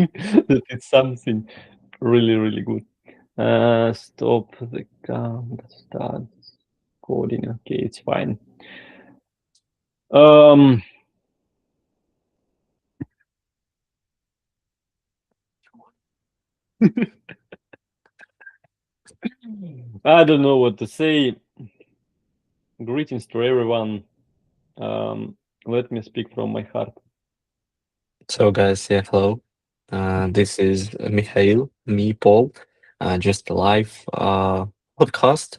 think that it's something really, really good. Stop the count, start coding. Okay, it's fine. Um, I don't know what to say. Greetings to everyone. Um, Let me speak from my heart. So, guys, yeah, hello. This is Mikhail, me, Paul. Just a live podcast.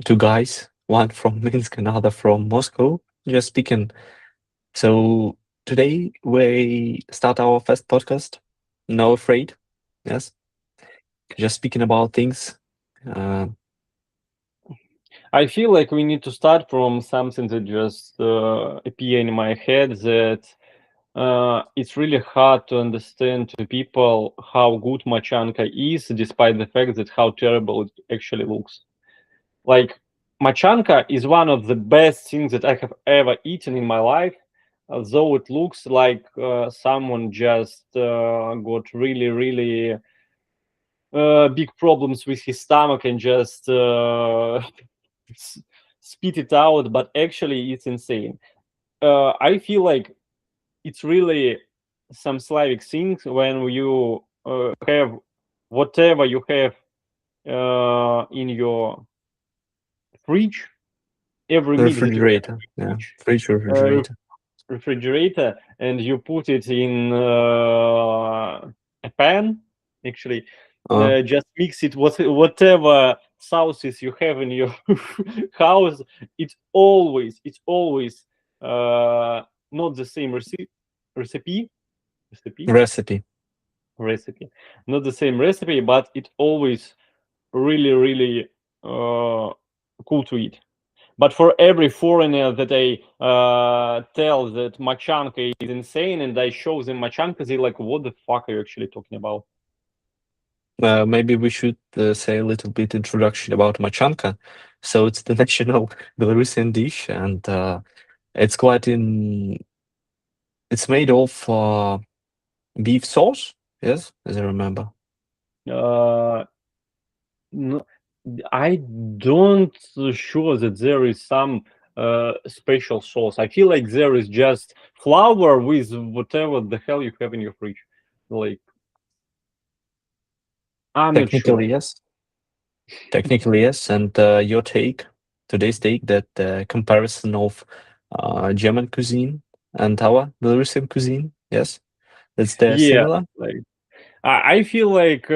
Two guys, one from Minsk, another from Moscow, just speaking. So, today we start our first podcast. No afraid. Yes, just speaking about things. Uh, I feel like we need to start from something that just appear in my head that it's really hard to understand to people how good Machanka is, despite the fact that how terrible it actually looks. Like Machanka is one of the best things that I have ever eaten in my life. Although it looks like someone just got really, really big problems with his stomach and just s- spit it out, but actually it's insane. I feel like it's really some Slavic things when you have whatever you have in your fridge, every meal that you have Refrigerator. in Yeah, fridge, fridge uh, refrigerator. refrigerator, and you put it in a pan, actually, Uh, just mix it with whatever sauces you have in your house. It's always uh, not the same recipe recipe Recipe. recipe not the same recipe, but it always really, really cool to eat. But for every foreigner that I tell that Machanka is insane and I show them Machanka, they're like, what the fuck are you actually talking about? Maybe we should say a little bit introduction about machanka. So it's the national Belarusian dish, and it's quite in. It's made of beef sauce. Yes, as I remember. uh, no, I don't sure that there is some special sauce. I feel like there is just flour with whatever the hell you have in your fridge. Like, I'm not sure. Technically, yes. Technically, yes. And your take, today's take, that comparison of German cuisine and our Belarusian cuisine. Yes, it's there Yeah, similar. like I feel like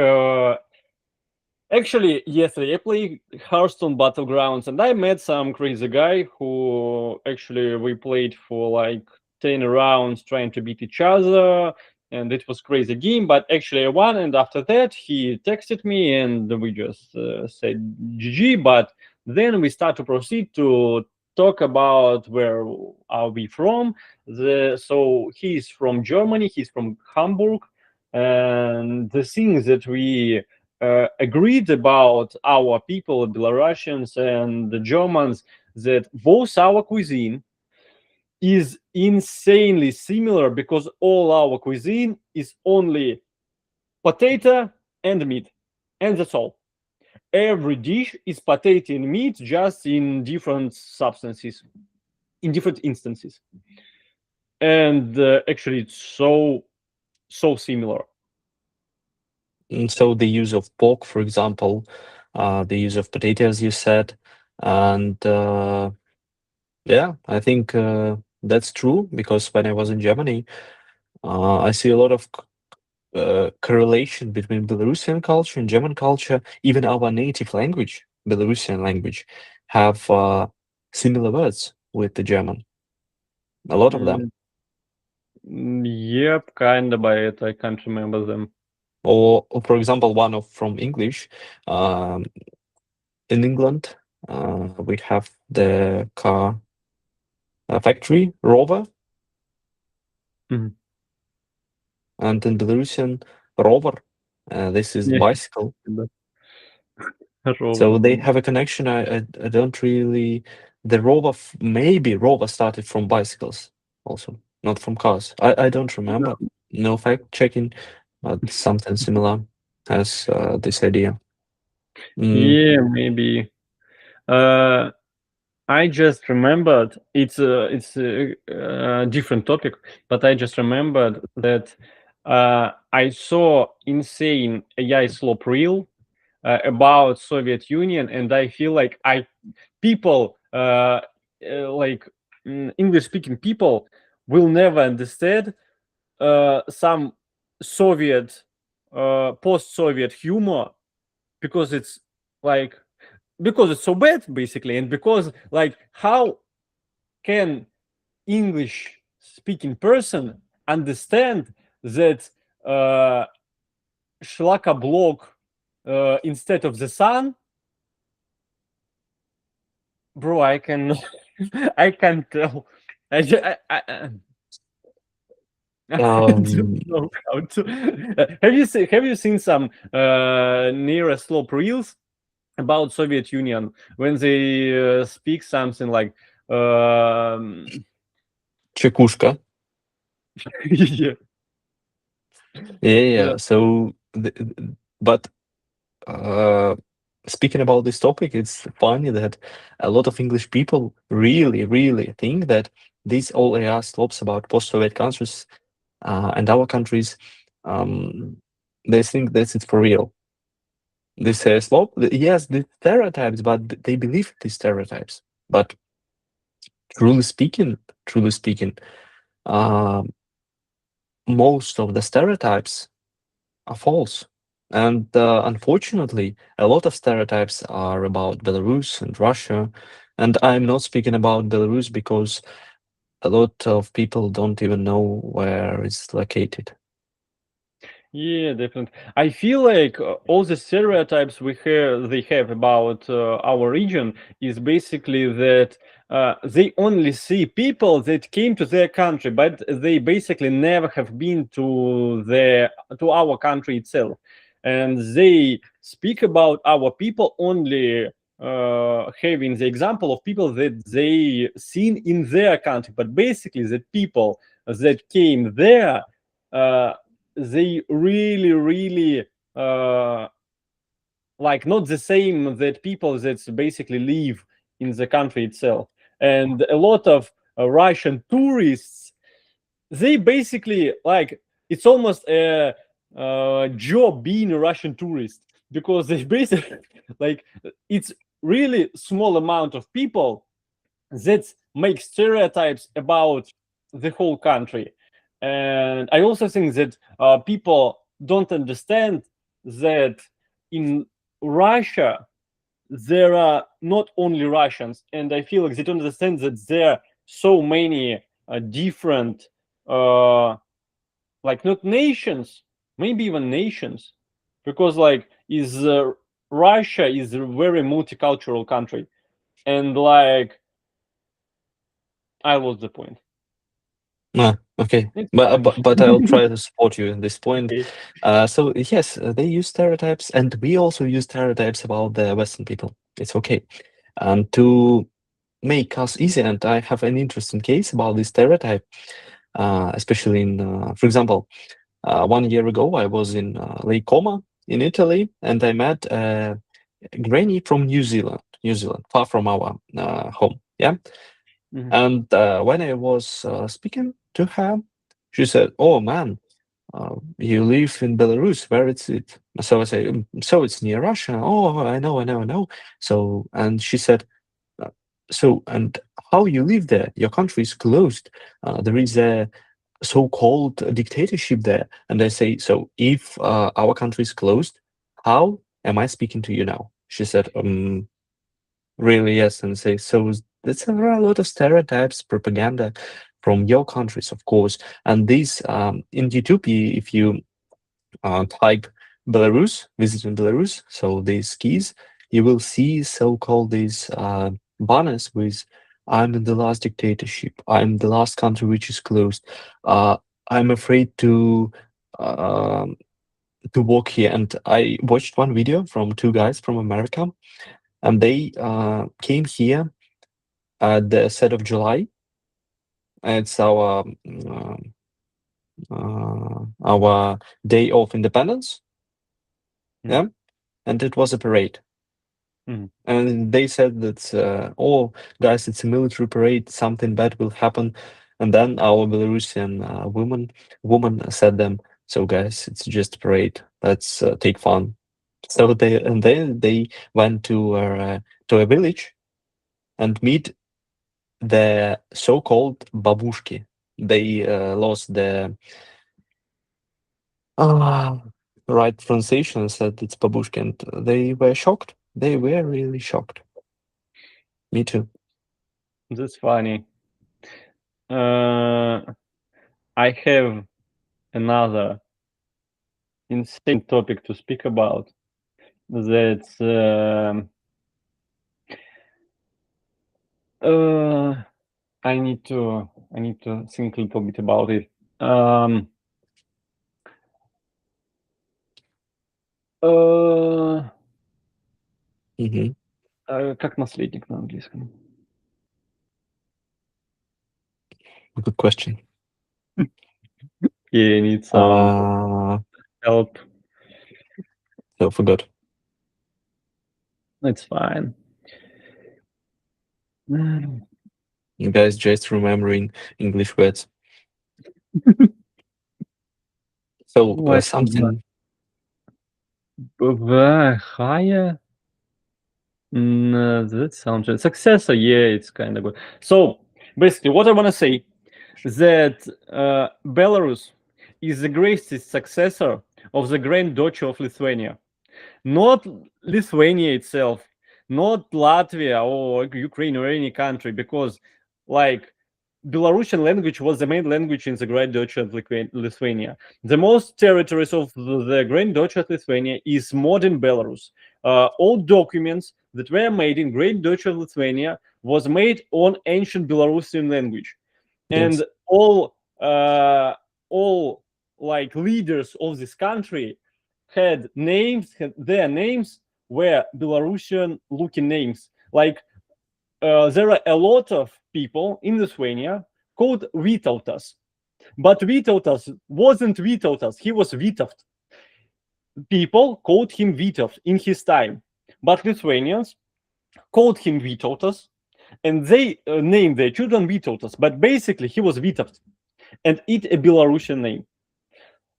actually yesterday I played Hearthstone Battlegrounds and I met some crazy guy who actually we played for like 10 rounds trying to beat each other, and it was crazy game, but actually I won, and after that he texted me and we just said GG, but then we start to proceed to talk about where are we from. So he's from Germany, he's from Hamburg, and the things that we agreed about our people, Belarusians and the Germans, that both our cuisine is insanely similar because all our cuisine is only potato and meat, and that's all. Every dish is potato and meat, just in different substances, in different instances, and actually, it's so similar. And so the use of pork, for example, the use of potatoes, you said, and yeah, I think that's true because when I was in Germany, I see a lot of correlation between Belarusian culture and German culture. Even our native language, Belarusian language, have similar words with the German. A lot of them. Mm, yep, kind of, but I can't remember them. Or for example, one of from English. Um, in England, we have the car factory Rover, Mhm. and in Belarusian Rover. This is Yeah, bicycle. Rover. So they have a connection. I don't really. The Rover, maybe Rover started from bicycles also, not from cars. I don't remember. No fact checking. but something similar as this idea. Yeah, maybe. I just remembered it's a different topic, but I just remembered that I saw insane AI slope reel about Soviet Union, and I feel like people like English speaking people will never understand some Soviet post-Soviet humor because it's like because it's so bad basically, and because like how can English speaking person understand that Shlaka block instead of the sun? Bro, I can I can tell. I, ju- I don't know how to. Have you seen some near slope reels about Soviet Union when they speak something like Чекушка. yeah. Yeah. So, but speaking about this topic, it's funny that a lot of English people really think that these all AI slopes about post-Soviet countries and our countries, um, they think that it's for real. They say slope, yes, the stereotypes, but they believe these stereotypes. But truly speaking, uh, most of the stereotypes are false. And unfortunately, a lot of stereotypes are about Belarus and Russia. And I'm not speaking about Belarus because a lot of people don't even know where it's located. Yeah, definitely. I feel like all the stereotypes they have about our region is basically that they only see people that came to their country, but they basically never have been to our country itself, and they speak about our people only having the example of people that they seen in their country, but basically the people that came there. They really like not the same that people that basically live in the country itself, and a lot of Russian tourists, they basically like it's almost a job being a Russian tourist because they basically like it's really small amount of people that make stereotypes about the whole country. And I also think that people don't understand that in Russia there are not only Russians, and I feel like they don't understand that there are so many different, like not nations, maybe even nations, because like is Russia is a very multicultural country, and like I lost the point. Ah, okay. It's But, fine. but I'll try to support you in this point. Okay. So yes, they use stereotypes, and we also use stereotypes about the Western people. It's okay. To make us easy, and I have an interesting case about this stereotype, especially in, for example, 1 year ago, I was in Lake Como in Italy, and I met a granny from New Zealand, far from our home. Yeah. Mhm. And when I was speaking to her, she said, "Oh man, you live in Belarus. Where is it?" So I say, "So it's near Russia." "Oh, I know." So and she said, uh, "So and how you live there? Your country is closed. There is a so-called dictatorship there." And I say, "So if our country is closed, how am I speaking to you now?" She said, really, yes, and say so. That's a lot of stereotypes, propaganda from your countries, of course. And these in YouTube, if you type Belarus, visiting Belarus, so these keys, you will see so-called these banners with "I'm in the last dictatorship. I'm the last country which is closed. Uh, I'm afraid um to walk here." And I watched one video from two guys from America, and they came here at the set of July. It's our our day of independence. Mm. Yeah, and it was a parade. Mhm. And they said that, oh, guys, it's a military parade, something bad will happen. And then our Belarusian woman said them, so guys, it's just a parade. Let's take fun. So then they went to a village and meet the so-called babushki. They lost the ah right pronunciation, said it's babushki, and they were shocked. They were really shocked. Me too. That's funny. I have another insane topic to speak about. That's I need to think a little bit about it. Um, э, Мгм. как наследник на английском? Good question. Yeah, I need some help. So forgot. It's fine. Mm. You guys just remembering English words. So What something. Higher? That sounds successor. Yeah, it's kind of good. So basically, what I want to say that Belarus is the greatest successor of the Grand Duchy of Lithuania, not Lithuania itself, not Latvia or Ukraine or any country, because like Belarusian language was the main language in the Grand Duchy of Lithuania. The most territories of the Grand Duchy of Lithuania is modern Belarus. All documents that were made in Great Duchy of Lithuania was made on ancient Belarusian language, Yes. and all like leaders of this country had names. Their names were Belarusian looking names. Like there are a lot of people in Lithuania called Vytautas, but Vytautas wasn't Vytautas. He was Vytautas. People called him Vytautas in his time, but Lithuanians called him Vytautas, and they named their children Vytautas. But basically, he was Vytautas, and it's a Belarusian name.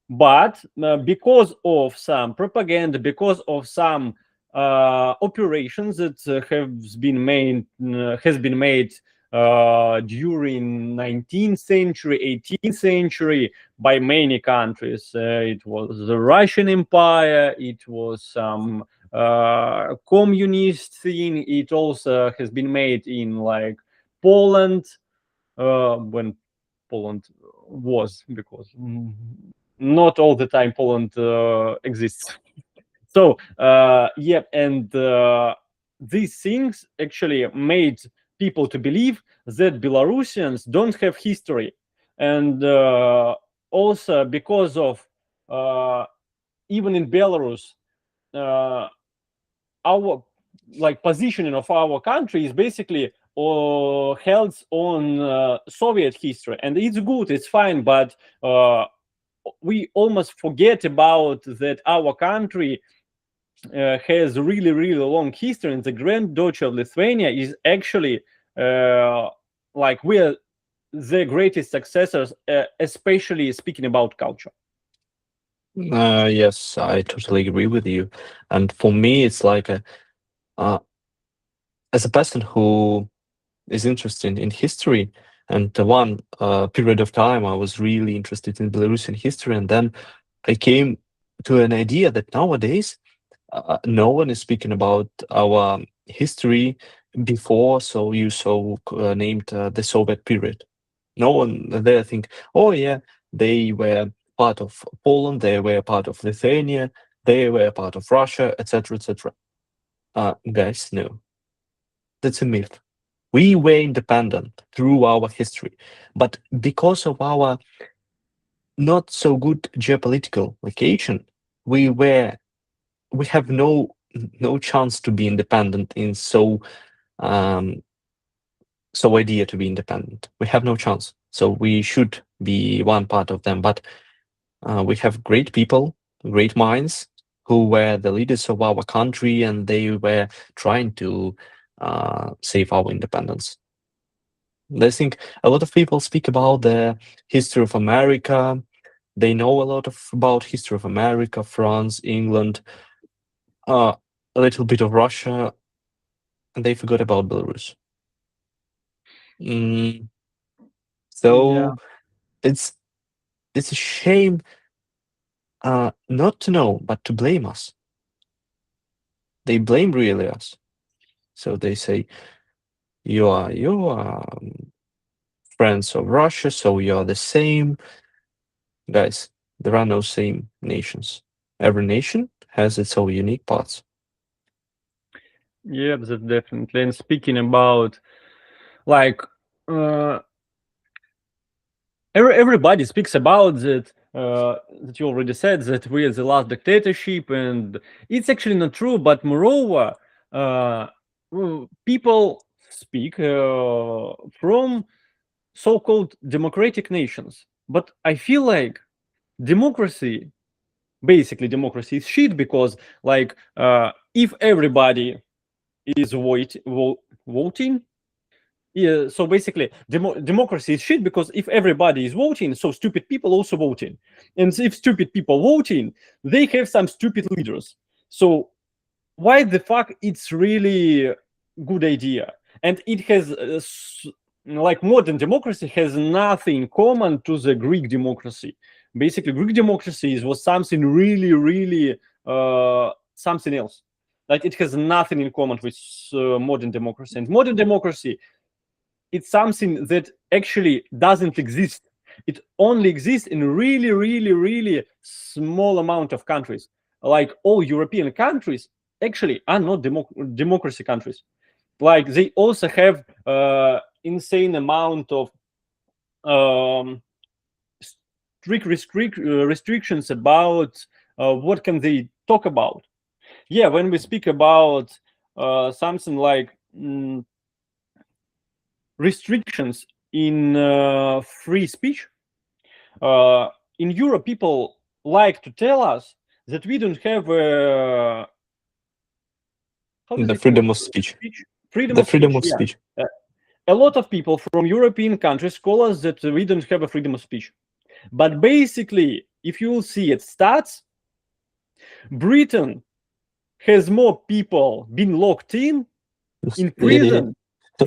But because of some propaganda, because of some operations that has been made during 19th century, 18th century by many countries. It was the Russian Empire. It was some communist thing. It also has been made in like Poland when Poland was, because not all the time Poland exists. So yeah, and these things actually made people to believe that Belarusians don't have history, and also because of even in Belarus, our like positioning of our country is basically held on Soviet history, and it's good, it's fine, but we almost forget about that our country has really, really long history, and the Grand Duchy of Lithuania is actually like we're the greatest successors, especially speaking about culture. Yes, I totally agree with you. And for me, it's like uh, as a person who is interested in history, and the one period of time I was really interested in Belarusian history, and then I came to an idea that nowadays no one is speaking about our history before, so you named the Soviet period. No one there think, oh yeah, they were part of Poland, they were part of Lithuania, they were part of Russia, etc., etc. Guys, no, that's a myth. We were independent through our history, but because of our not so good geopolitical location, we have no chance to be independent in um, so idea to be independent. We have no chance. So we should be one part of them, but we have great people, great minds who were the leaders of our country, and they were trying to save our independence. I think a lot of people speak about the history of America. They know a lot about history of America, France, England, a little bit of Russia, and they forgot about Belarus. Mm, so it's a shame not to know, but to blame us. They blame really us. So they say, you are friends of Russia, so you are the same. Guys, there are no same nations. Every nation has its own unique parts. Yeah, that's definitely. And speaking about like everybody speaks about that. That you already said that we are the last dictatorship, and it's actually not true. But moreover, people speak from so-called democratic nations. But I feel like democracy, basically democracy, is shit because like if everybody is voting. Yeah, so basically, democracy is shit because if everybody is voting, so stupid people also voting, and if stupid people voting, they have some stupid leaders. So why the fuck it's really good idea? And it has like modern democracy has nothing common to the Greek democracy. Basically, Greek democracy was something really, really something else. Like it has nothing in common with modern democracy. And modern democracy, it's something that actually doesn't exist. It only exists in really, really, really small amount of countries. Like all European countries actually are not democracy countries. Like they also have insane amount of strict restrictions about what can they talk about. Yeah, when we speak about something like restrictions in free speech, in Europe, people like to tell us that we don't have how do The they call freedom it? of speech. Freedom The of freedom speech. of Yeah. speech. A lot of people from European countries call us that we don't have a freedom of speech. But basically, if you will see it stats, Britain has more people been locked in Yeah. prison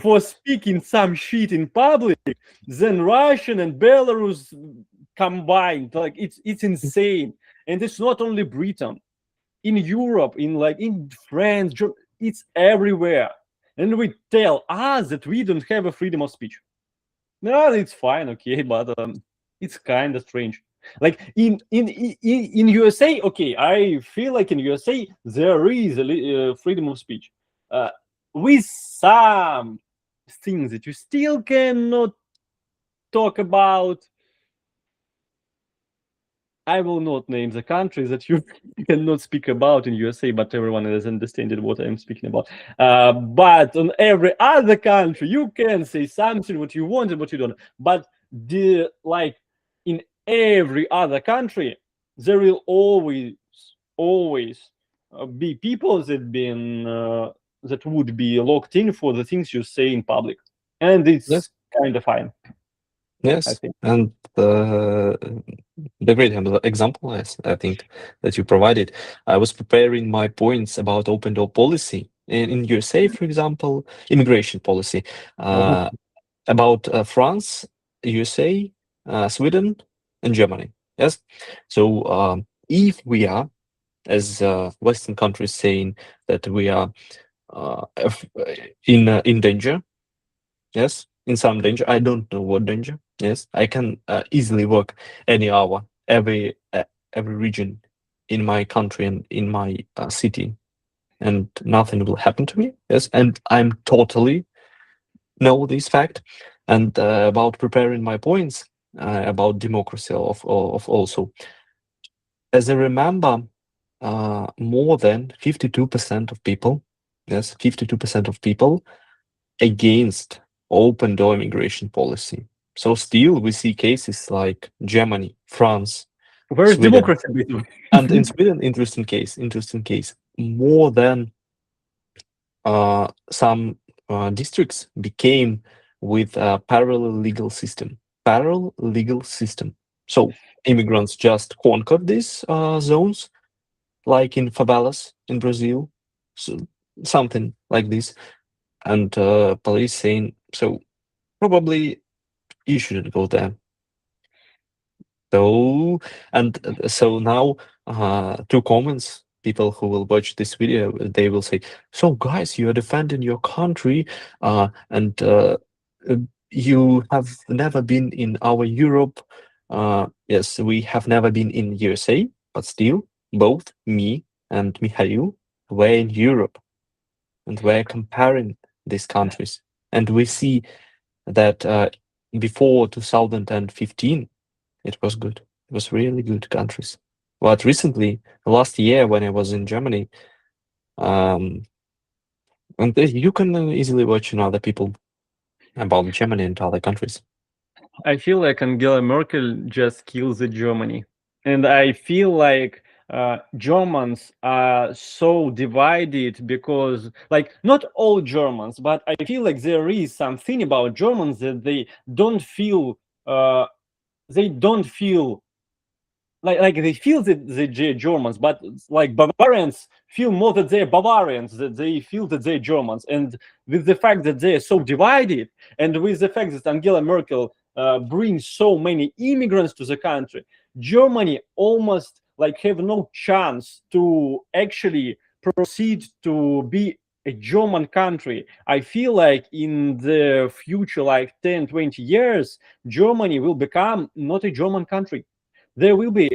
for speaking some shit in public than Russian and Belarus combined. Like it's insane. And it's not only Britain. In Europe, in France, it's everywhere. And we tell us that we don't have a freedom of speech. No, it's fine, okay, but it's kind of strange. Like in USA, okay, I feel like in USA there is a freedom of speech, with some things that you still cannot talk about. I will not name the countries that you cannot speak about in USA, but everyone has understood what I'm speaking about. But on every other country, you can say something what you want and what you don't. But in every other country, there will always be people that would be locked in for the things you say in public, and it's Yes. kind of fine. I Yes, think. and the great example, yes, I think that you provided. I was preparing my points about open door policy in USA, for example, immigration policy, about France, USA, Sweden, and Germany. Yes, so if we are, as Western countries, saying that we are in danger, yes, in some danger. I don't know what danger. Yes, I can easily work any hour, every region in my country and in my city, and nothing will happen to me. Yes, and I'm totally know this fact. And about preparing my points about democracy of also, as I remember, more than 52% of people, yes, 52% of people against open door immigration policy. So still we see cases like Germany, France, Where is Sweden. democracy, basically? And in Sweden, interesting case, more than some districts became with a parallel legal system. So immigrants just conquered these zones, like in favelas in Brazil, so something like this. And police saying, so probably you shouldn't go there. So, and so now, two comments, people who will watch this video, they will say, so guys, you are defending your country, and you have never been in our Europe. Yes, we have never been in USA, but still, both me and Mikhail were in Europe, and we're comparing these countries. And we see that before 2015, it was good. It was really good countries. But recently, last year when I was in Germany, and you can easily watch other people about Germany and other countries. I feel like Angela Merkel just kills the Germany, and I feel like Germans are so divided because, like, not all Germans, but I feel like there is something about Germans that they don't feel. They don't feel like they feel that they're Germans, but like Bavarians feel more that they're Bavarians, that they feel that they're Germans. And with the fact that they're so divided, and with the fact that Angela Merkel brings so many immigrants to the country, Germany almost like have no chance to actually proceed to be a German country. I feel like in the future, like 10, 20 years, Germany will become not a German country. There will be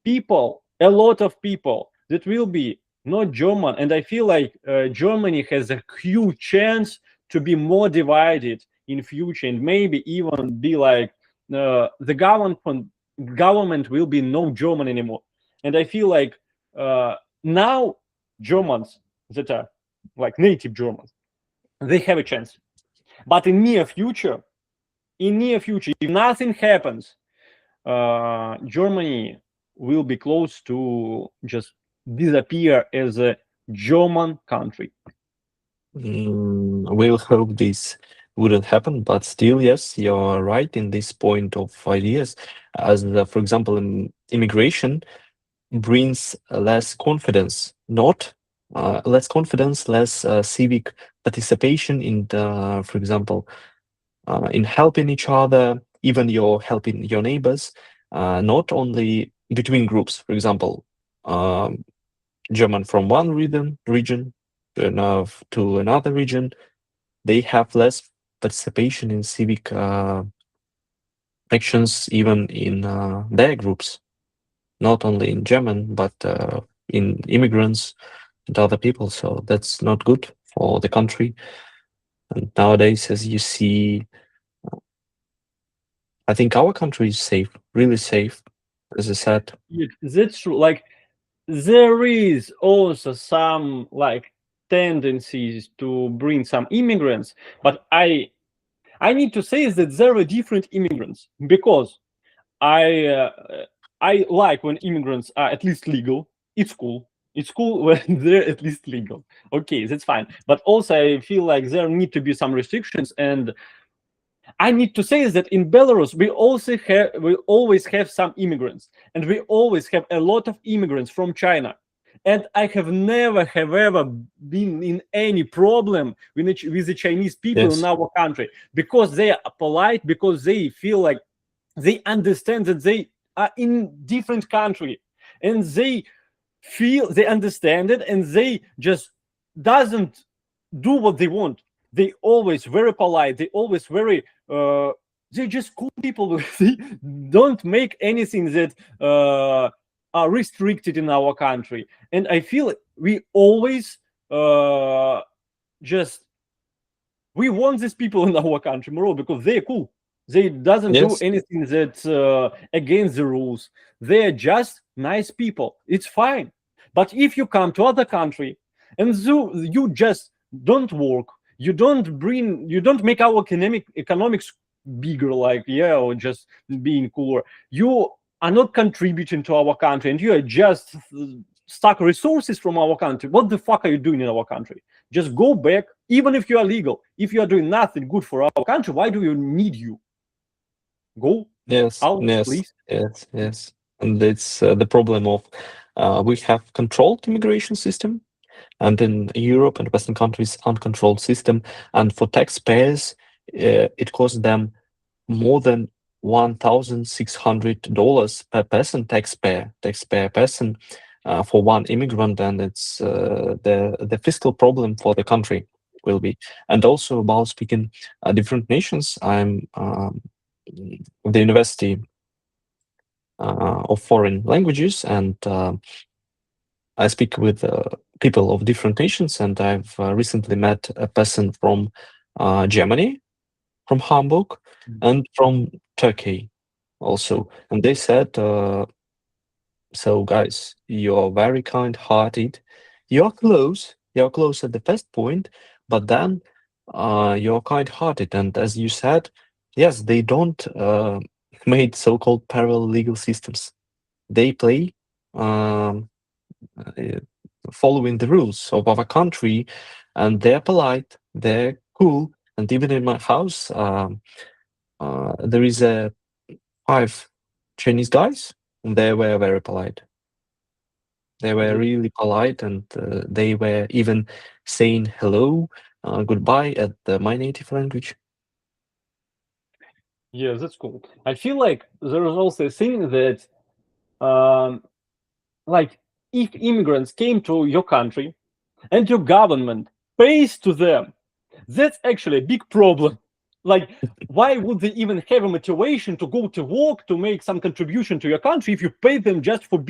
people, a lot of people that will be not German. And I feel like Germany has a huge chance to be more divided in future, and maybe even be like the government will be no German anymore. And I feel like now Germans that are like native Germans, they have a chance. But in near future, if nothing happens, Germany will be close to just disappear as a German country. We'll hope this wouldn't happen, but still, yes, you're right in this point of ideas. As for example, immigration brings less confidence, not less confidence, less civic participation in the, for example, in helping each other, even you're helping your neighbors, not only between groups. For example, German from one region to another region, they have less participation in civic actions, even in their groups, not only in German, but in immigrants and other people. So that's not good for the country. And nowadays, as you see, I think our country is safe, really safe, as I said. That's true. Like there is also some like tendencies to bring some immigrants, but I need to say that there are different immigrants, because I like when immigrants are at least legal. It's cool. It's cool when they're at least legal. Okay, that's fine. But also I feel like there need to be some restrictions, and I need to say that in Belarus we always have some immigrants, and we always have a lot of immigrants from China. And I have never ever been in any problem with the Chinese people Yes. in our country, because they are polite, because they feel like they understand that they are in different country, and they feel they understand it, and they just doesn't do what they want. They always very polite, they always very they just cool people. They don't make anything that are restricted in our country. And I feel we always just we want these people in our country more, because they're cool. They doesn't do Yes. anything that's against the rules. They're just nice people. It's fine. But if you come to other country and you just don't work, you don't make our economics bigger, like, yeah, or just being cooler. You are not contributing to our country, and you are just suck resources from our country. What the fuck are you doing in our country? Just go back. Even if you are legal, if you are doing nothing good for our country, why do you need you? Go Yes, out, yes, please. yes, yes. And it's the problem of we have controlled immigration system, and in Europe and Western countries, uncontrolled system. And for taxpayers, it costs them more than $1,600 per person, taxpayer person, for one immigrant, and it's the fiscal problem for the country will be. And also about speaking different nations, I'm of the University of Foreign Languages, and I speak with people of different nations, and I've recently met a person from Germany, from Hamburg, and from Turkey also. And they said, so guys, you're very kind-hearted. You're close at the first point, but then you're kind-hearted. And as you said, yes, they don't made so-called parallel legal systems. They play um, uh, following the rules of our country, and they're polite, they're cool. And even in my house, there is a 5 Chinese guys, and they were very polite. They were really polite, and they were even saying hello, goodbye at my native language. Yeah, that's cool. I feel like there is also a thing that, um, like, if immigrants came to your country and your government pays to them, that's actually a big problem. Like, why would they even have a motivation to go to work to make some contribution to your country if you pay them just for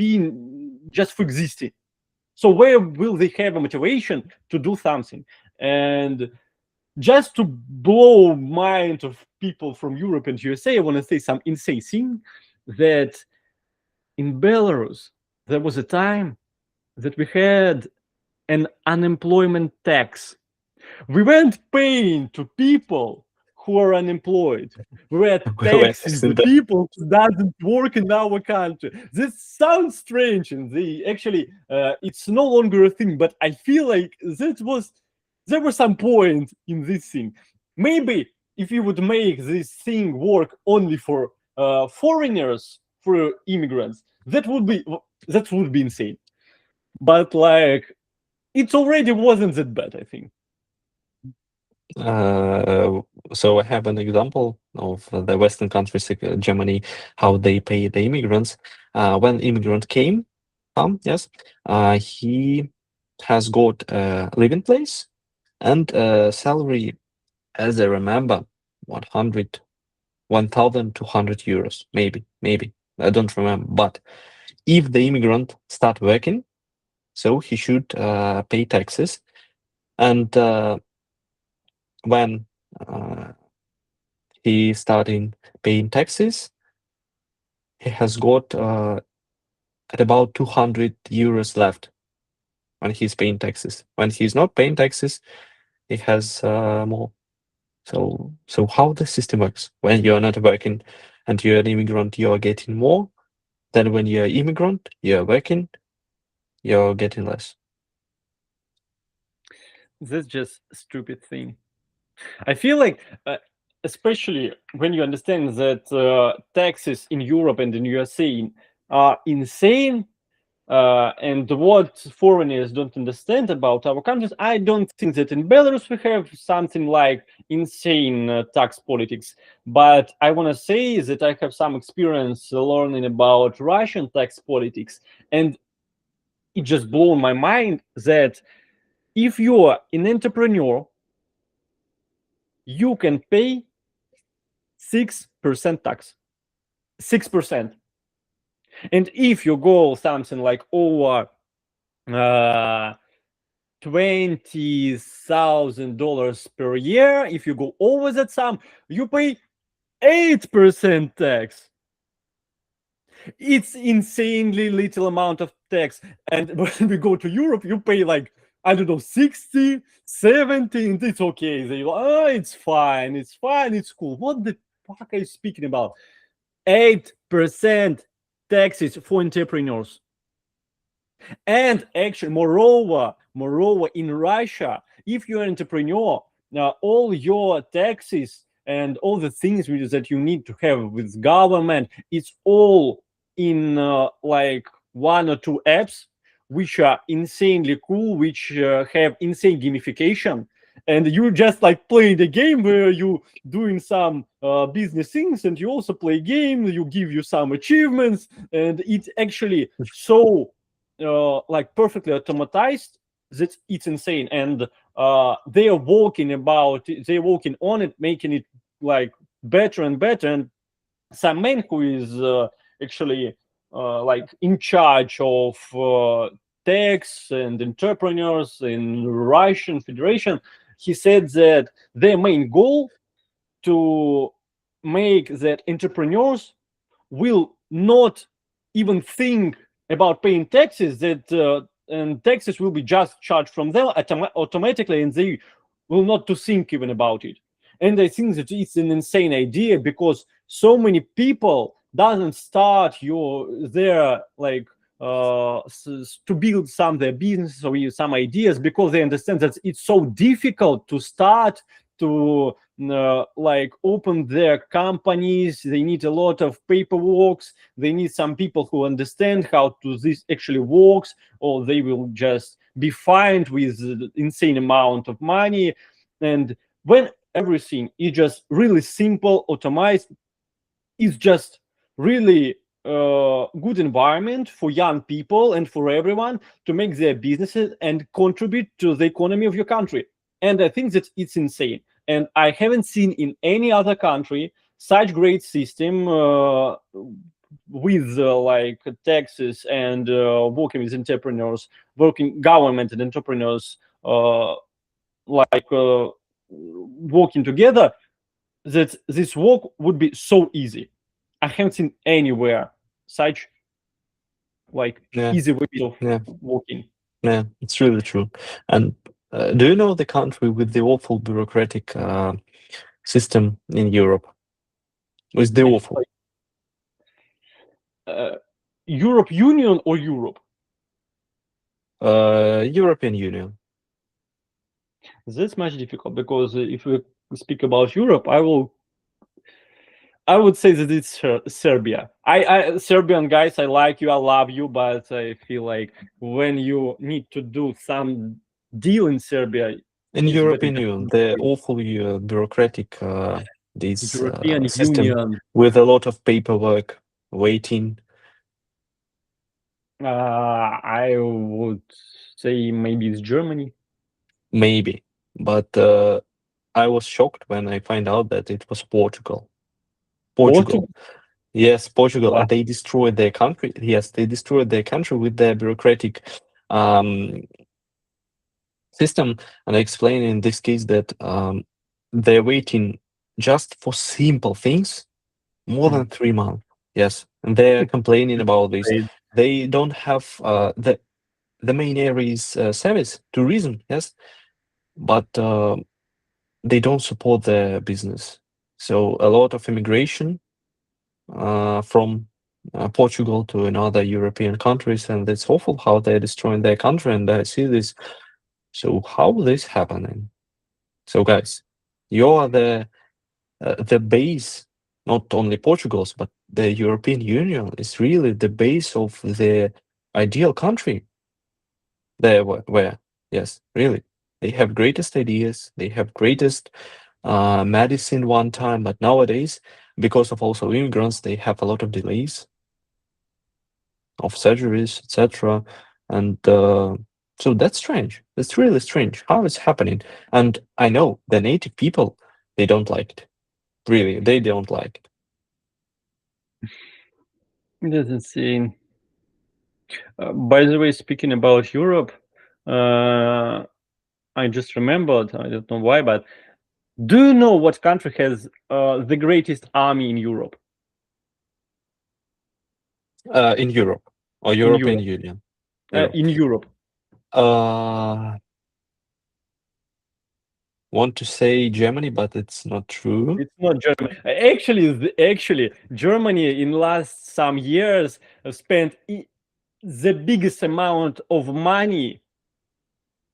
existing? So where will they have a motivation to do something? And just to blow mind of people from Europe and USA, I want to say some insane thing that in Belarus there was a time that we had an unemployment tax. We weren't paying to people who are unemployed. We were We were taxing taxing the them. people who doesn't work in our country. This sounds strange, and it's no longer a thing. But I feel like there was some point in this thing. Maybe if you would make this thing work only for foreigners, for immigrants, that would be insane. But like, it already wasn't that bad, I think. So I have an example of the Western countries, like Germany, how they pay the immigrants. When immigrant yes, he has got a living place and a salary, as I remember, 1,200 euros, maybe. I don't remember. But if the immigrant start working, so he should pay taxes. And when he starting paying taxes, he has got at about 200 euros left when he's paying taxes. When he's not paying taxes, he has more. So how the system works? When you're not working and you're an immigrant, you're getting more. Then when you're an immigrant, you're working, you're getting less. That's just a stupid thing. I feel like, especially when you understand that taxes in Europe and in USA are insane, and what foreigners don't understand about our countries, I don't think that in Belarus we have something like insane tax politics. But I want to say that I have some experience learning about Russian tax politics, and it just blew my mind that if you are an entrepreneur, you can pay 6% tax. 6%. And if you go something like over $20,000 per year, if you go over that sum, you pay 8% tax. It's insanely little amount of tax. And when we go to Europe, you pay like, I don't know, 60, 70, and it's okay. They, it's fine, it's cool. What the fuck are you speaking about? 8% taxes for entrepreneurs. And actually, moreover, in Russia, if you're an entrepreneur, all your taxes and all the things that you need to have with government, it's all in like one or two apps, which are insanely cool, which have insane gamification. And you just like playing the game where you doing some business things, and you also play game. You give you some achievements, and it's actually so like perfectly automatized that it's insane. And they are working on it, making it like better and better. And some man who is actually like in charge of tax and entrepreneurs in Russian Federation, he said that their main goal to make that entrepreneurs will not even think about paying taxes, that and taxes will be just charged from them automatically, and they will not to think even about it. And I think that it's an insane idea, because so many people doesn't start their like to build some their business or some ideas, because they understand that it's so difficult to start to like open their companies. They need a lot of paperwork. They need some people who understand how to this actually works, or they will just be fined with insane amount of money. And when everything is just really simple, automized, it's just really good environment for young people and for everyone to make their businesses and contribute to the economy of your country. And I think that it's insane. And I haven't seen in any other country such great system with like taxes and working with entrepreneurs, working government and entrepreneurs like working together, that this work would be so easy. I haven't seen anywhere such like Yeah, easy ways of yeah, working. yeah. It's really true. And do you know the country with the awful bureaucratic system in Europe? With the awful Europe Union or Europe? European Union. That's much difficult, because if we speak about Europe, I would say that it's Serbia. Serbian guys, I like you, I love you, but I feel like when you need to do some deal in Serbia, In it's better European just Union, the awful bureaucratic this European system Union. with a lot of paperwork, waiting. I would say maybe it's Germany. Maybe, but I was shocked when I find out that it was Portugal. Portugal. Portugal. Yes, Portugal, Wow. and they destroyed their country. Yes, they destroyed their country with their bureaucratic um, system. And I explain in this case that they're waiting just for simple things more than 3 months. Yes, and they're complaining about this. Great. They don't have the main area is service, tourism. Yes, but they don't support their business. So a lot of immigration from Portugal to another European countries, and it's awful how they're destroying their country. And I see this. So how this happening? So guys, you are the base, not only Portugal's, but the European Union is really the base of the ideal country. There where yes, really, they have greatest ideas, they have greatest medicine one time, but nowadays, because of also immigrants, they have a lot of delays of surgeries, etc. And so that's strange. That's really strange. How it's happening? And I know the native people, they don't like it. Really, they don't like it. That's insane. By the way, speaking about Europe, I just remembered, I don't know why, but do you know what country has the greatest army in Europe? In Europe or In European Europe. Union. Europe. In Europe. Uh, want to say Germany, but it's not true. It's not Germany. Actually, Germany in last some years spent the biggest amount of money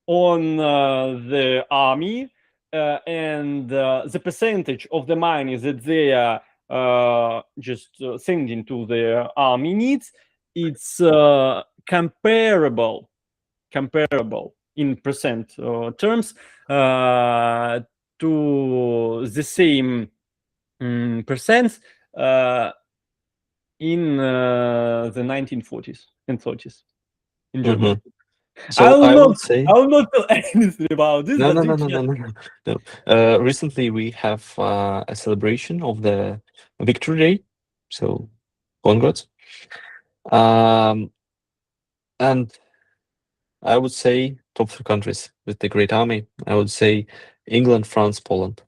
on the army, and the percentage of the money that they are just sending to the army needs, it's comparable in percent terms to the same percents in the 1940s and 30s in Germany. So I would say I will not tell anything about this, no, but no, you no, no, can. no, no, no. Recently we have a celebration of the Victory Day, so congrats. And I would say top 3 countries with the great army. I would say England, France, Poland.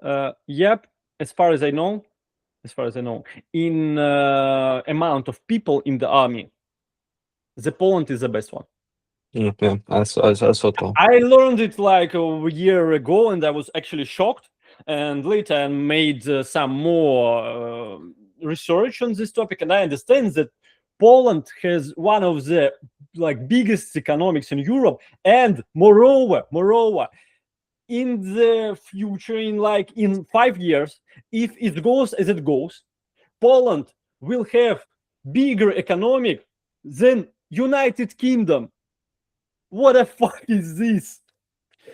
Yep, as far as I know, in amount of people in the army, the Poland is the best one. Yeah, I thought so. I learned it like a year ago, and I was actually shocked. And later I made some more research on this topic, and I understand that Poland has one of the like biggest economics in Europe, and moreover, in the future, in 5 years, if it goes as it goes, Poland will have bigger economic than United Kingdom. What the fuck is this?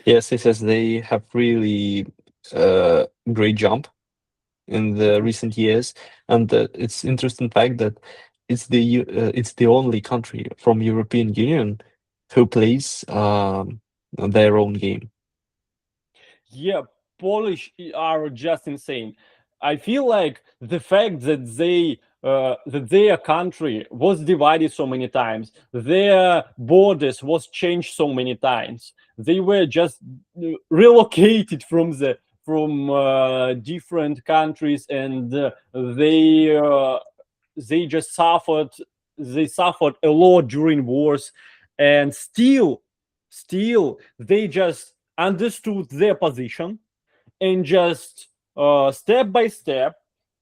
Yes, it says they have really great jump in the recent years, and it's interesting fact that it's the only country from European Union who plays their own game. Yeah, Polish are just insane. I feel like the fact that their country was divided so many times, their borders was changed so many times. They were just relocated from different countries, and they just suffered. They suffered a lot during wars, and still they just understood their position and just step by step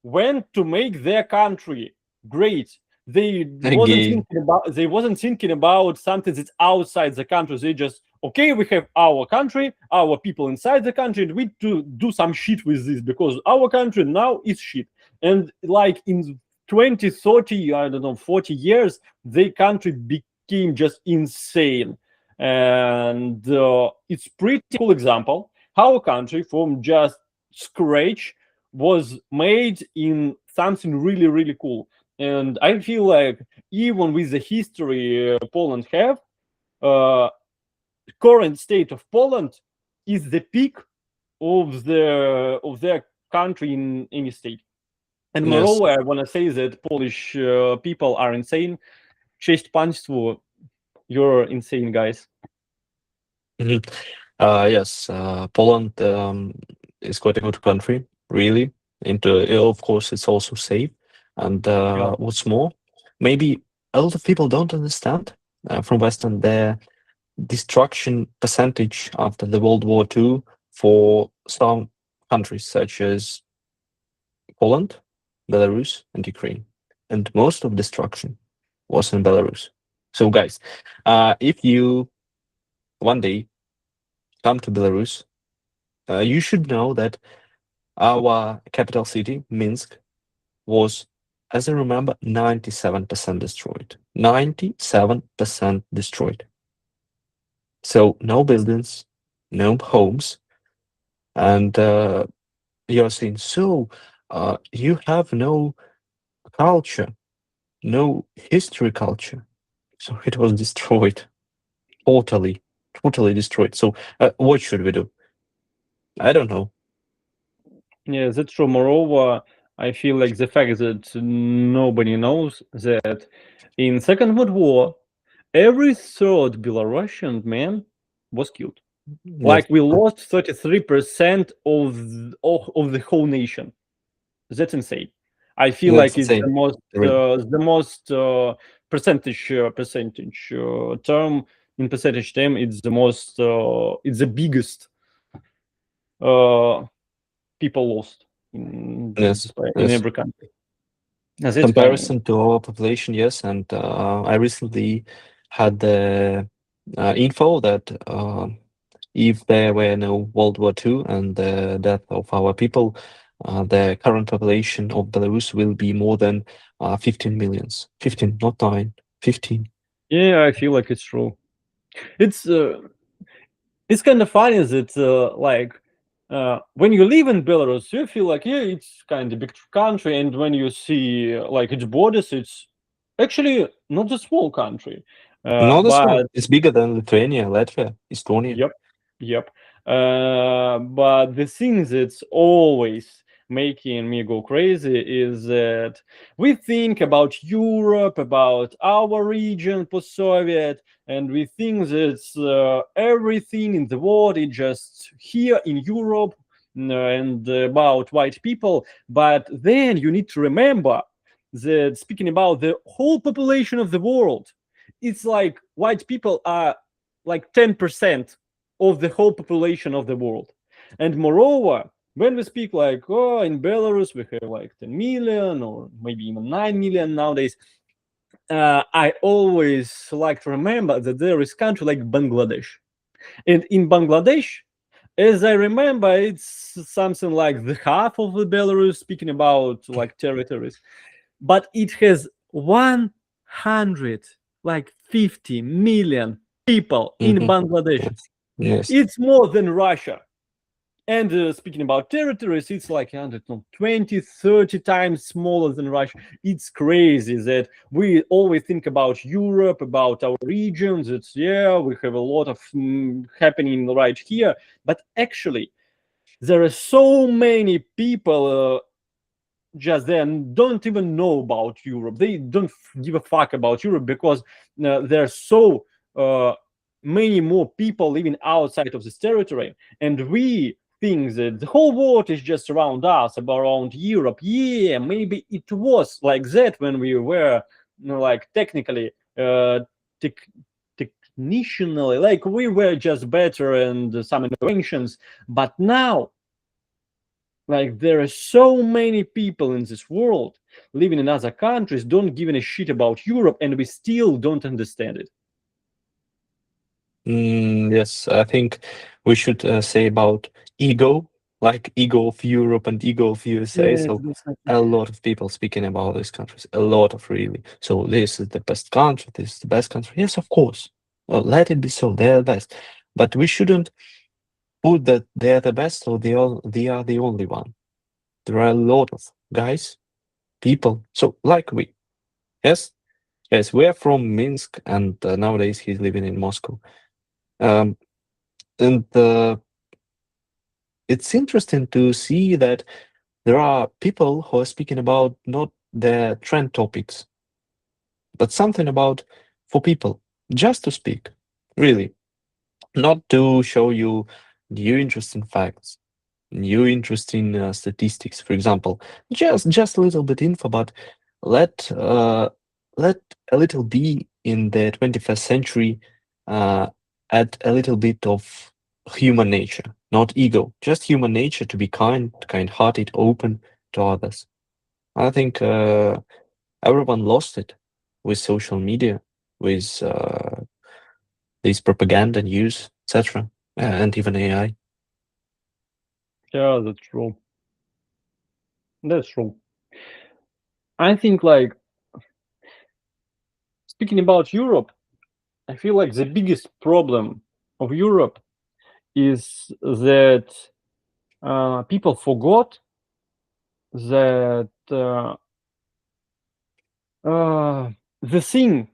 went to make their country great. Again, They wasn't thinking about something that's outside the country. They just, okay, we have our country, our people inside the country, and we to do some shit with this because our country now is shit. And like in 20, 30, I don't know, 40 years, the country became just insane. And it's pretty cool example how a country from just scratch was made in something really, really cool. And I feel like even with the history Poland have, current state of Poland is the peak of their country in any state. And yes. moreover, I want to say that Polish people are insane. Cześć państwu, you're insane, guys. Yes, Poland is quite a good country, really. And of course, it's also safe. And Yeah. what's more, maybe a lot of people don't understand from Western their destruction percentage after the World War II for some countries such as Poland, Belarus, and Ukraine. And most of destruction was in Belarus. So, guys, if you one day come to Belarus, you should know that our capital city, Minsk, was, as I remember, 97% destroyed. 97% destroyed. So no buildings, no homes. And you're saying, so you have no culture, no history culture. So it was destroyed. Totally destroyed. So what should we do? I don't know. Yeah, that's true. Moreover, I feel like the fact that nobody knows that in Second World War, every third Belarusian man was killed. Like Yes. we lost 33% of the whole nation. That's insane. I feel That's like it's insane. Really. the most percentage term in percentage term, it's the most, it's the biggest people lost in Yes, in yes. every country. As it's funny. Comparison to our population, yes. And I recently had the info that if there were no World War II and the death of our people, the current population of Belarus will be more than 15 millions. 15, not 9, 15. Yeah, I feel like it's true. It's kind of funny that when you live in Belarus, you feel like, yeah, it's kind of big country, and when you see like its borders, it's actually not a small country. Not as But well. It's bigger than Lithuania, Latvia, Estonia. yep, yep. But the thing that's always making me go crazy is that we think about Europe, about our region, post-Soviet, and we think that everything in the world is just here in Europe and about white people. But then you need to remember that speaking about the whole population of the world, it's like white people are like 10% of the whole population of the world. And moreover, when we speak like, oh, in Belarus we have like 10 million or maybe even 9 million nowadays, I always like to remember that there is country like Bangladesh. And in Bangladesh, as I remember, it's something like the half of the Belarus, speaking about like territories, but it has 150 million people in Bangladesh. Yes. Yes. It's more than Russia. And speaking about territories, it's like 120, 30 times smaller than Russia. It's crazy that we always think about Europe, about our regions. It's, yeah, we have a lot of happening right here. But actually, there are so many people just then don't even know about Europe. They don't give a fuck about Europe because there are so many more people living outside of this territory. And we think that the whole world is just around us, around Europe. Yeah, maybe it was like that when we were like technically, technically, like we were just better and some inventions. But now, like there are so many people in this world living in other countries, don't give a shit about Europe, and we still don't understand it. Yes, I think we should say about ego, like ego of Europe and ego of USA. Yes, So definitely. a lot of people speaking about these countries, a lot of really. So this is the best country, this is the best country. Yes, of course. Let it be so. They're the best. But we shouldn't put that they're the best or they are the only one. There are a lot of guys, people. So like we. Yes, yes, we are from Minsk, and nowadays he's living in Moscow. Um, and it's interesting to see that there are people who are speaking about not the trend topics, but something about for people, just to speak, really, not to show you new interesting facts, new interesting statistics, for example, just a little bit info, but let let a little be in the 21st century add a little bit of human nature, not ego, just human nature to be kind-hearted, open to others. I think everyone lost it with social media, with this propaganda news, etc., and even AI. Yeah, that's true. That's true. I think like speaking about Europe, I feel like the biggest problem of Europe is that people forgot that the thing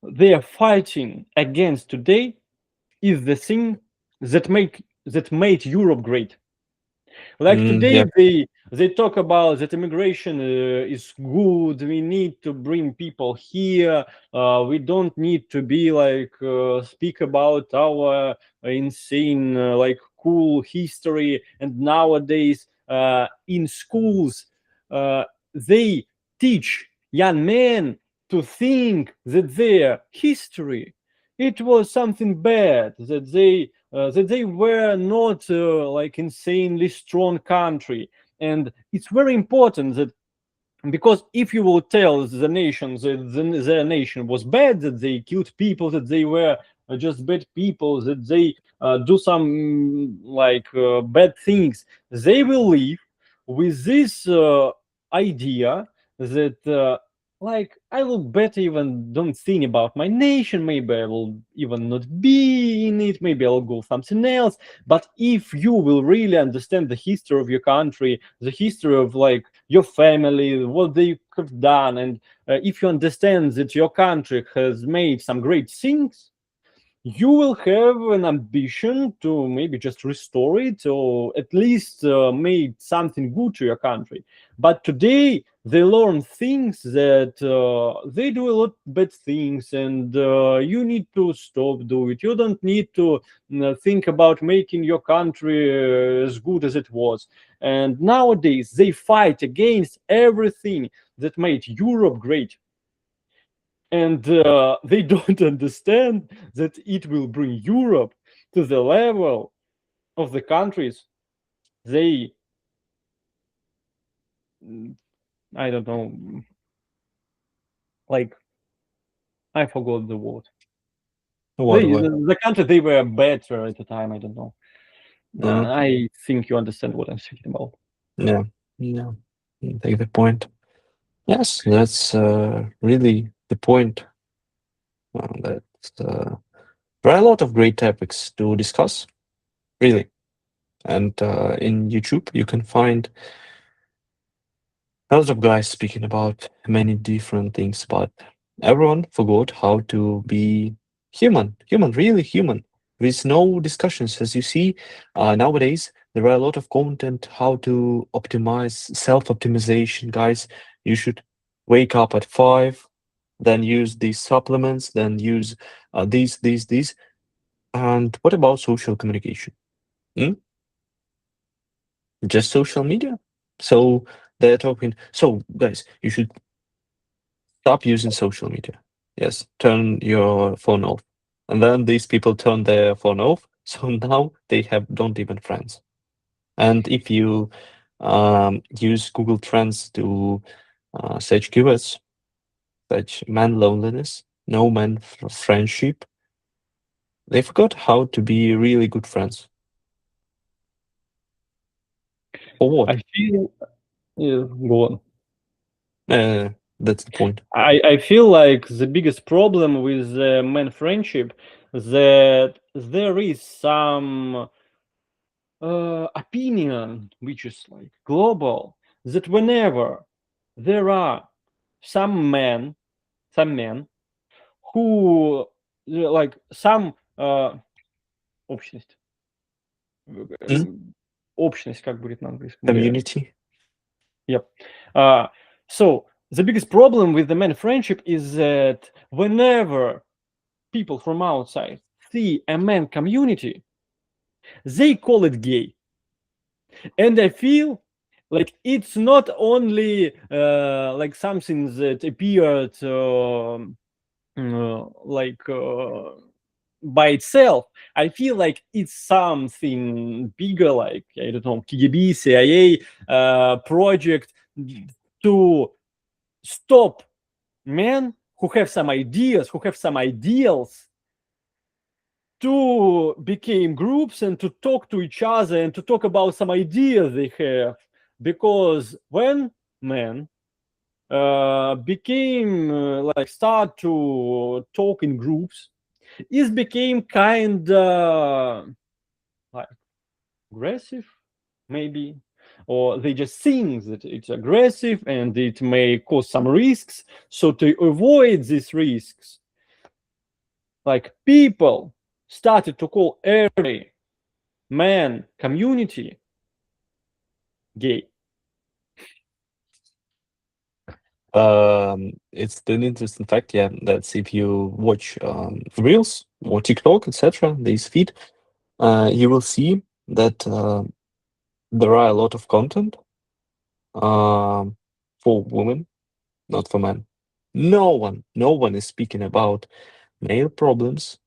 they are fighting against today is the thing that made Europe great. Like today, Yeah. they talk about that immigration is good. We need to bring people here. We don't need to be like speak about our insane like cool history. And nowadays, in schools, they teach young men to think that their history it was something bad, that they were not like insanely strong country. And it's very important that, because if you will tell the nations that their nation was bad, that they killed people, that they were just bad people, that they do some bad things, they will live with this idea that I will better even don't think about my nation. Maybe I will even not be in it. Maybe I'll go something else. But if you will really understand the history of your country, the history of your family, what they have done, and if you understand that your country has made some great things, you will have an ambition to maybe just restore it, or at least make something good to your country. But today they learn things that they do a lot bad things, and you need to stop doing it. You don't need to think about making your country as good as it was. And nowadays they fight against everything that made Europe great, and they don't understand that it will bring Europe to the level of the countries they, I don't know, like I forgot the word. What? What? The country they were better at the time. I don't know. Uh, I think you understand what I'm thinking about. yeah. Yeah. Take the point. Yes, that's really the point. That there are a lot of great topics to discuss, really. And in YouTube, you can find a lot of guys speaking about many different things, but everyone forgot how to be human, really human. With no discussions. As you see, nowadays, there are a lot of content how to optimize self-optimization. Guys, you should wake up at 5, then use these supplements, then use these. And what about social communication? Hmm? Just social media? So they're talking. So, guys, you should stop using social media. Yes, turn your phone off. And then these people turn their phone off. So now they have don't even friends. And if you use Google Trends to search keywords, such man loneliness, no man friendship, they forgot how to be really good friends. For what? I feel, yeah, go on. That's the point. I feel like the biggest problem with man friendship, that there is some opinion which is like global, that whenever there are some men who some общность, Hmm? общность, как будет на английском? Community? Yep. So the biggest problem with the man friendship is that whenever people from outside see a man community, they call it gay. And I feel like it's not only like something that appeared by itself. I feel like it's something bigger, like I don't know, KGB, CIA project to stop men who have some ideas, who have some ideals, to become groups and to talk to each other and to talk about some ideas they have. Because when men became start to talk in groups, it became kind of like aggressive, maybe, or they just think that it's aggressive and it may cause some risks. So to avoid these risks, like people started to call every man community gay. It's an interesting fact, yeah, that's if you watch Reels or TikTok, etc., these feed, you will see that there are a lot of content for women, not for men. No one is speaking about male problems,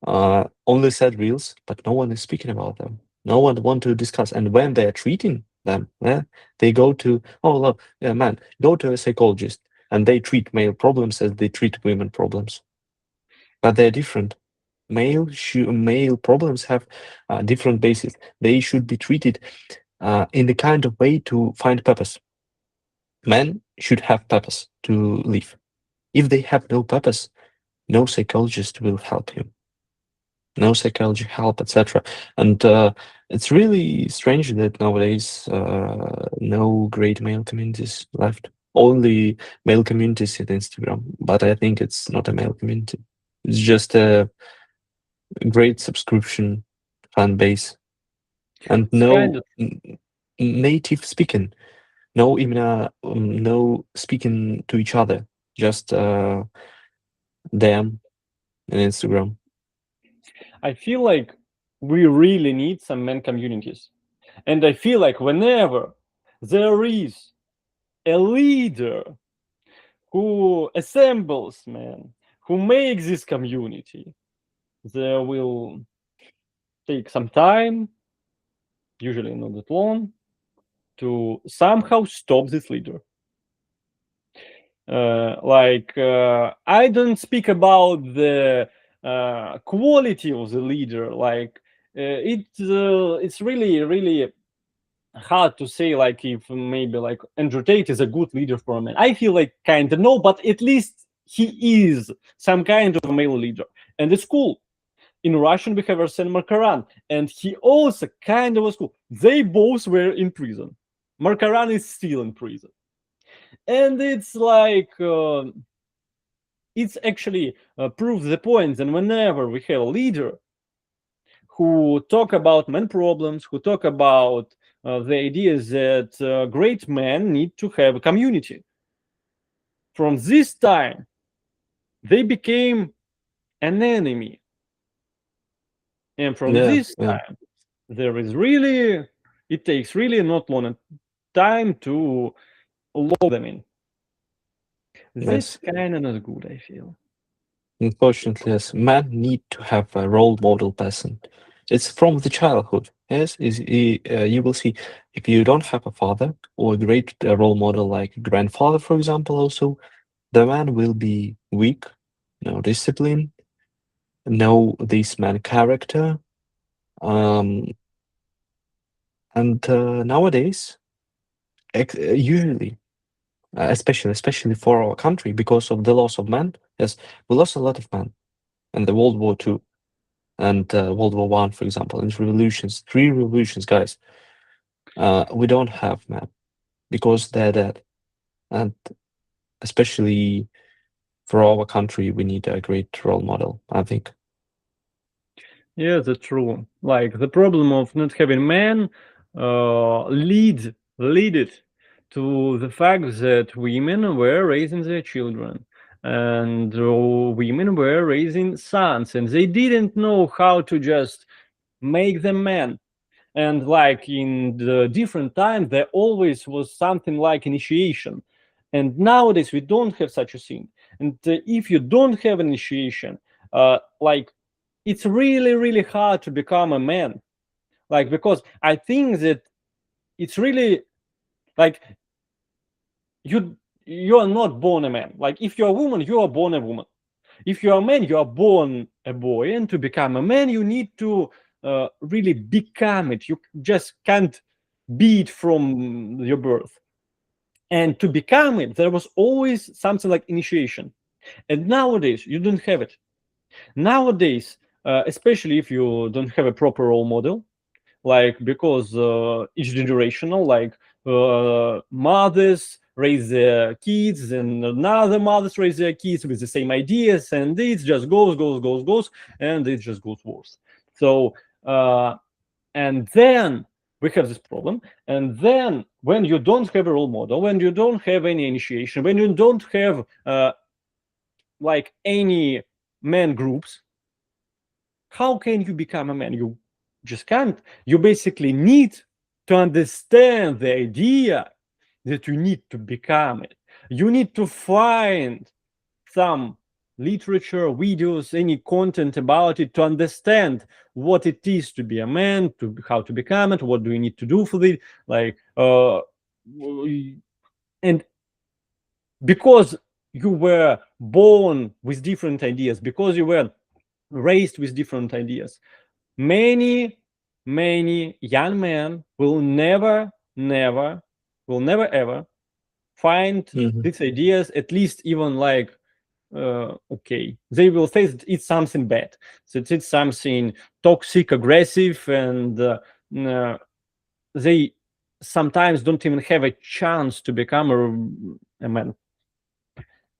only sad reels, but no one is speaking about them. No one want to discuss. And when they are treating them, they go to, oh, look, man, go to a psychologist, and they treat male problems as they treat women problems. But they're different. Male problems have different bases. They should be treated in the kind of way to find purpose. Men should have purpose to live. If they have no purpose, no psychologist will help him. No psychology help, etc. And it's really strange that nowadays no great male communities left. Only male communities in Instagram, but I think it's not a male community. It's just a great subscription fan base and It's kind no of native speaking, no even no speaking to each other, just them in Instagram. I feel like we really need some men communities. And I feel like whenever there is a leader who assembles men, who makes this community, there will take some time, usually not that long, to somehow stop this leader. I don't speak about the quality of the leader. It's really hard to say like if maybe like Andrew Tate is a good leader for a man. I feel like kind of no, but at least he is some kind of a male leader, and it's cool. In Russian, we have Arsene Markaran, and he also kind of was cool. They both were in prison. Markaran is still in prison, and it's like it's actually proves the point. And whenever we have a leader who talk about men problems, who talk about the idea that great men need to have a community. From this time, they became an enemy. And from this time, there is really, it takes really not long time to lock them in. This kind of not good, I feel. Unfortunately, yes, men need to have a role model person. It's from the childhood. Yes, you will see if you don't have a father or a great role model like a grandfather, for example, also the man will be weak, no discipline, no this man character. And nowadays, usually, especially for our country, because of the loss of men, yes, we lost a lot of men in the World War II and World War One, for example, and revolutions, 3 revolutions, guys. We don't have men because they're dead, and especially for our country, we need a great role model, I think. Yeah, that's true. Like the problem of not having men lead it to the fact that women were raising their children, and women were raising sons, and they didn't know how to just make them men. And like in the different times, there always was something like initiation. And nowadays we don't have such a thing. And if you don't have initiation, like it's really hard to become a man. Like because I think that it's really like you are not born a man. Like if you're a woman, you are born a woman. If you're a man, you are born a boy, and to become a man, you need to really become it. You just can't be it from your birth. And to become it, there was always something like initiation. And nowadays, you don't have it. Nowadays, especially if you don't have a proper role model, like because each generational, like mothers raise their kids and another mothers raise their kids with the same ideas, and it just goes, and it just goes worse. So and then we have this problem. And then when you don't have a role model, when you don't have any initiation, when you don't have like any man groups, how can you become a man? You just can't. You basically need to understand the idea that you need to become it. You need to find some literature, videos, any content about it to understand what it is to be a man, to how to become it, what do you need to do for it, like and because you were born with different ideas, because you were raised with different ideas, many young men will never ever find Mhm. these ideas, at least even like okay, they will say that it's something bad, that it's something toxic, aggressive, and they sometimes don't even have a chance to become a man.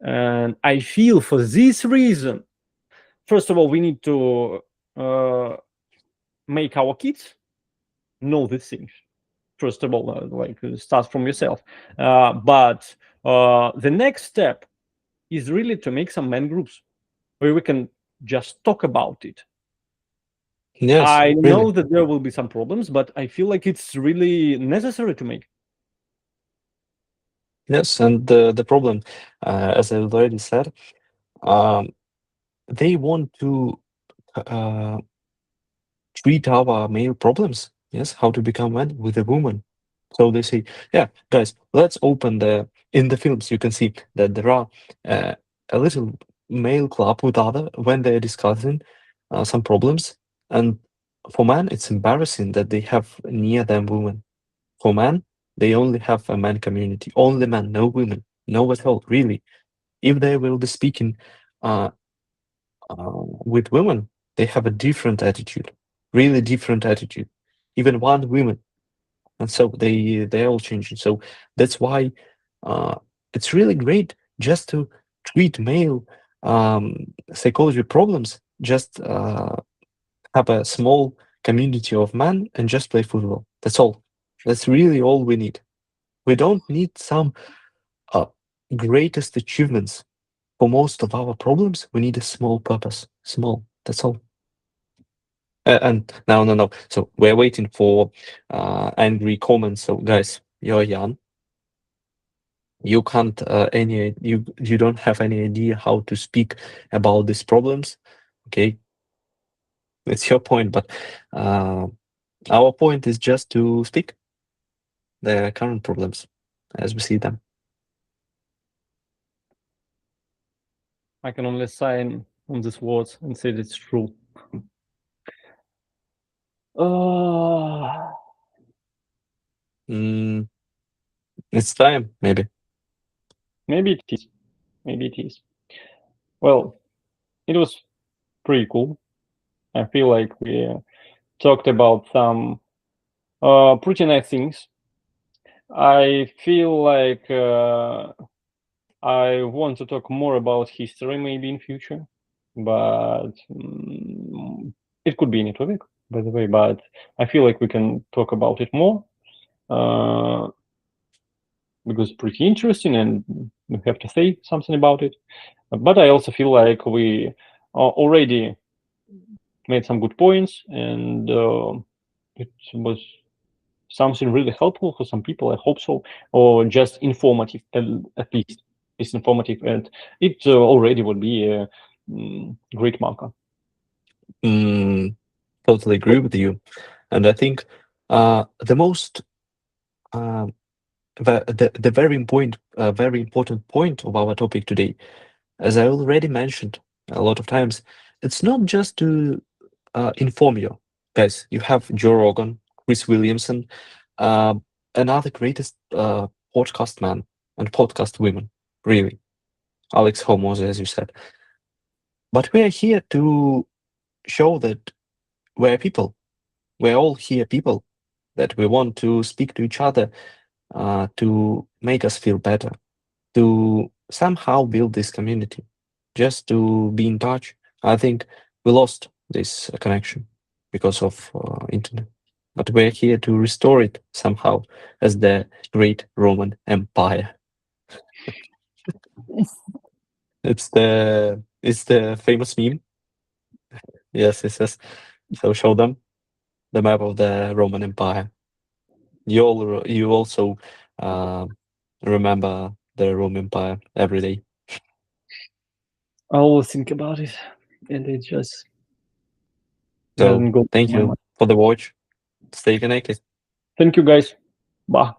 And I feel for this reason, first of all, we need to make our kids know these things. First of all, start from yourself. But the next step is really to make some men groups where we can just talk about it. Yes, I really. know that there will be some problems, but I feel like it's really necessary to make. Yes, and the problem, as I already said, um, they want to uh, treat our male problems. Yes, how to become man with a woman. So they say, yeah, guys, let's open the. In the films, you can see that there are uh, a little male club with other when they're discussing some problems, and for man, it's embarrassing that they have near them women. For man, they only have a man community, only men, no women, no at all, really. If they will be speaking uh, with women, they have a different attitude, really different attitude. Even one woman, and so they're all changing. So that's why uh, it's really great just to treat male psychology problems. Just have a small community of men and just play football. That's all. That's really all we need. We don't need some uh, greatest achievements. For most of our problems, we need a small purpose. Small. That's all. And no. So we're waiting for angry comments. So guys, you're young. You can't you don't have any idea how to speak about these problems. Okay, it's your point, but uh, our point is just to speak the current problems as we see them. I can only sign on these words and say that it's true. Uh, Mm, it's time, maybe. maybe it is. Maybe it is. Well, it was pretty cool. I feel like we talked about some pretty nice things. I feel like I want to talk more about history maybe in future, but it could be any topic, by the way. But I feel like we can talk about it more uh, because it's pretty interesting and we have to say something about it. But I also feel like we already made some good points, and it was something really helpful for some people. I hope so, or just informative, at least it's informative, and it already would be a great marker. Mm, totally agree with you, and I think the most uh, the very important point of our topic today, as I already mentioned a lot of times, it's not just to inform you guys. You have Joe Rogan, Chris Williamson, uh, another greatest podcast man and podcast women, really, Alex Homos, as you said. But we are here to show that we're people. We're all here people, that we want to speak to each other to make us feel better, to somehow build this community, just to be in touch. I think we lost this connection because of internet, but we're here to restore it somehow as the great Roman Empire. It's the famous meme. Yes. So show them the map of the Roman Empire. You also uh, remember the Roman Empire every day. I will think about it, and it just So doesn't go thank to my you mind. for the watch. Stay connected. Thank you, guys. Bye.